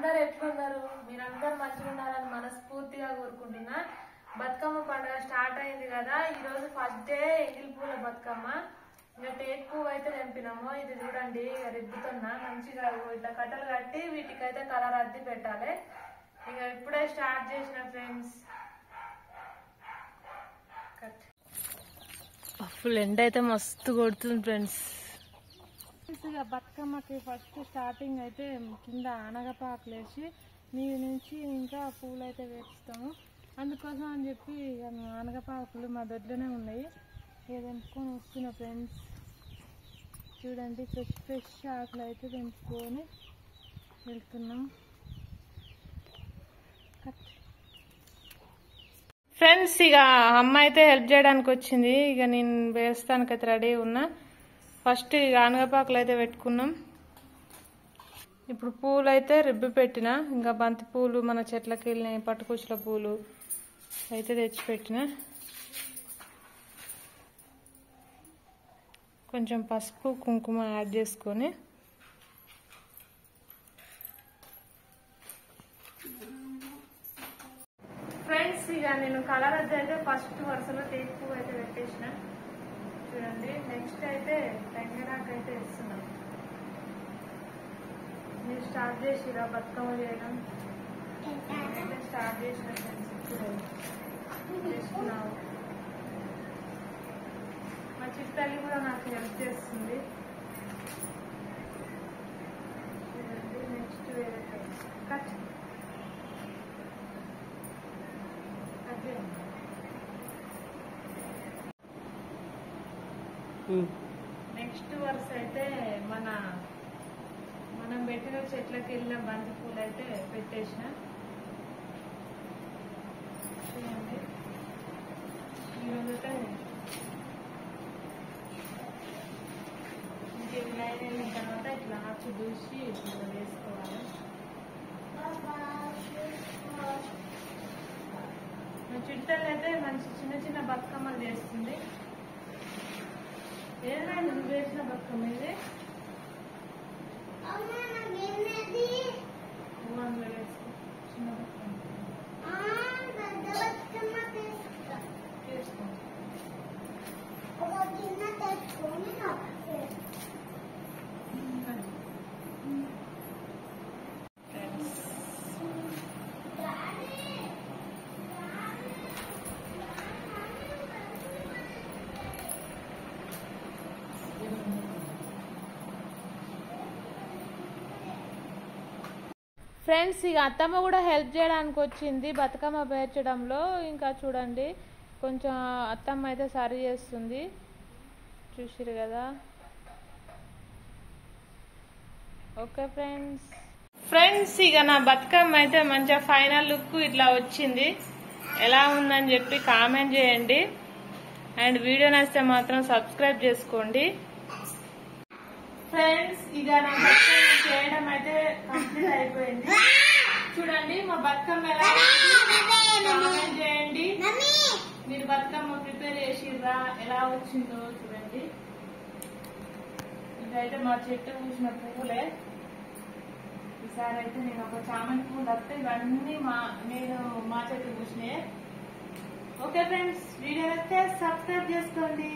అందరు ఎట్లున్నారు? మీరందరూ మంచిగా ఉండాలని మనస్ఫూర్తిగా కోరుకుంటున్నా. బతుకమ్మ పండుగ స్టార్ట్ అయింది కదా. ఈ రోజు ఫస్ట్ డే ఎంగిల్ పూల బతుకమ్మ. ఇంకా టేక్ పువ్వు అయితే తెంపినాము. ఇది చూడండి రిబ్బుతున్నా మంచిగా ఇట్లా కట్టలు కట్టి వీటికైతే కలర్ అద్ది పెట్టాలి. ఇక ఇప్పుడే స్టార్ట్ చేసిన ఫ్రెండ్స్. ఫుల్ ఎండ అయితే మస్తు కొడుతుంది ఫ్రెండ్స్. ఇక బతుకమ్మకి ఫస్ట్ స్టార్టింగ్ అయితే కింద ఆనగపాకులు వేసి నీరు నుంచి ఇంకా పూలు అయితే వేస్తాము. అందుకోసం అని చెప్పి ఆనగపాకులు మా దొడ్లోనే ఉన్నాయి. ఇక తెంపుకొని వస్తున్నా ఫ్రెండ్స్. చూడండి ఫ్రెష్ ఫ్రెష్ ఆకులు అయితే తెంపుకొని వెళ్తున్నాం. ఫ్రెండ్స్ ఇక అమ్మ అయితే హెల్ప్ చేయడానికి వచ్చింది. ఇక నేను వేస్తానికైతే రెడీ ఉన్నా. ఫస్ట్ ఇక ఆనగపాకులు అయితే పెట్టుకున్నాం. ఇప్పుడు పూలు అయితే రిబ్బి పెట్టిన. ఇంకా బంతి పూలు మన చెట్లకి వెళ్ళినాయి, పట్టుకుచ్చుల పూలు అయితే తెచ్చిపెట్టిన. కొంచెం పసుపు కుంకుమ యాడ్ చేసుకొని ఫ్రెండ్స్ ఇక నేను కలర్ అయితే ఫస్ట్ వరుసలో టేక్ పువ్వు అయితే పెట్టేసిన. చూడండి నెక్స్ట్ అయితే టెంగరాకు అయితే ఇస్తున్నాం. మీరు స్టార్ట్ చేసిరా బతుకమ్మ చేయడం? అయితే స్టార్ట్ చేసిన ఫ్రెండ్స్. ఇప్పుడు చేసుకున్నాము. మా చిట్టాలి కూడా నాకు హెల్ప్ చేస్తుంది. చూడండి నెక్స్ట్ వేరే కట్ అదే నెక్స్ట్ వరుస అయితే మనం పెట్టిన చెట్లకి వెళ్ళిన బంతి పూలు అయితే పెట్టేసిన. చూడండి ఈరోజు ఇంకేమి లైన్ వెళ్ళిన తర్వాత ఇట్లా ఆకు దూసి ఇట్లా వేసుకోవాలి. మా చుట్టాలు అయితే మంచి చిన్న చిన్న బతుకమ్మలు చేస్తుంది. ఏదైనా నువ్వు వేసిన బతుకమ్మ ఇది అందులో వేసుకో. చిన్న బతుకమ్మ చేసుకో. ఫ్రెండ్స్ ఇక అత్తమ్మ కూడా హెల్ప్ చేయడానికి వచ్చింది బతుకమ్మ పేర్చడంలో. ఇంకా చూడండి కొంచెం అత్తమ్మ అయితే సరి చేస్తుంది. చూసిరు కదా. ఓకే ఫ్రెండ్స్ ఇక నా బతుకమ్మ అయితే మంచిగా ఫైనల్ లుక్ ఇట్లా వచ్చింది. ఎలా ఉందని చెప్పి కామెంట్ చేయండి. అండ్ వీడియో నచ్చితే మాత్రం సబ్స్క్రైబ్ చేసుకోండి ఫ్రెండ్స్. ఇక నా బతుకమ్మ చేయడం అయితే కంప్లీట్ అయిపోయింది. చూడండి మా బతుకమ్మ ఎలా కామెంట్ చేయండి. మీరు బతుకమ్మ ప్రిపేర్ చేసిర్రా, ఎలా వచ్చిందో చూడండి. ఇదైతే మా చెట్టు పూసిన పువ్వులే. ఈసారి అయితే నేను ఒక చామంతి పువ్వులు వస్తే ఇవన్నీ నేను మా చెట్టు పూసినాయి. ఓకే ఫ్రెండ్స్, వీడియో అయితే సబ్స్క్రైబ్ చేసుకోండి.